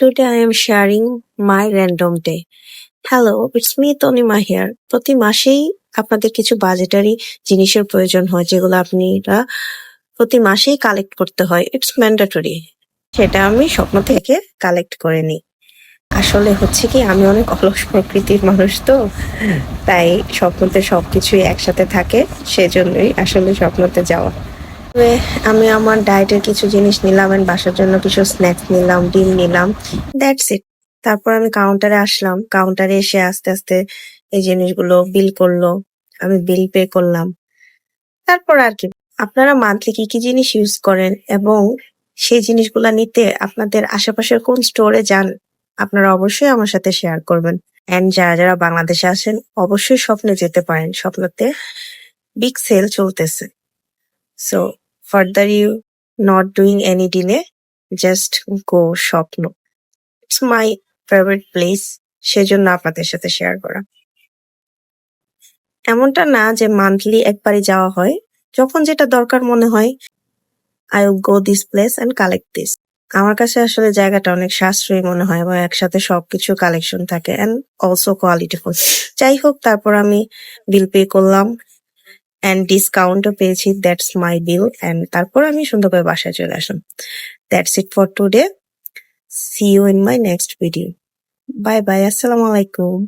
Today I am sharing my random day. Hello, it's me Tanima here. প্রতি মাসেই আপনাদের কিছু বাজেটারি জিনিসের প্রয়োজন হয় যেগুলো আপনারা প্রতি মাসেই কালেক্ট করতে হয়। It's mandatory. সেটা আমি স্বপ্ন থেকে কালেক্ট করে নিই। আসলে হচ্ছে কি আমি অনেক অলস প্রকৃতির মানুষ তো, তাই স্বপ্নতে সবকিছুই একসাথে থাকে, সেজন্যই আসলে স্বপ্নতে যাওয়া। তবে আমি আমার ডায়েটের কিছু জিনিস নিলাম এন্ড বাসার জন্য কিছু স্ন্যাক্স নিলাম, ডিম নিলাম, দ্যাটস ইট। তারপর আমি কাউন্টারে আসলাম, কাউন্টারে এসে আস্তে আস্তে এই জিনিসগুলো বিল করলো, আমি বিল পে করলাম। তারপর আর কি, আপনারা মান্থলি কি কি জিনিস ইউজ করেন এবং সেই জিনিসগুলা নিতে আপনাদের আশেপাশের কোন স্টোরে যান, আপনারা অবশ্যই আমার সাথে শেয়ার করবেন। এন্ড যারা যারা বাংলাদেশে আসেন অবশ্যই স্বপ্নে যেতে পারেন, স্বপ্নতে বিগ সেল চলতেছে। So further you not doing any delay, just go স্বপ্ন। It's my favorite place, সেজন্য আপনাদের সাথে শেয়ার করা। এমনটা না যে মান্থলি একবারই যাওয়া হয়, যখন যেটা দরকার মনে হয় I will go this place and collect this. আমার কাছে আসলে জায়গাটা অনেক সাশ্রয়ী মনে হয় এবং একসাথে সবকিছু কালেকশন থাকে and also qualityful. যাই হোক, তারপর আমি বিল পে করলাম and ডিসকাউন্টও পেয়েছি, দ্যাটস মাই বিল, and তারপর আমি সুন্দর করে বাসায় চলে আসলাম। That's it for today. See you in my next video. Bye bye, আসসালামু আলাইকুম।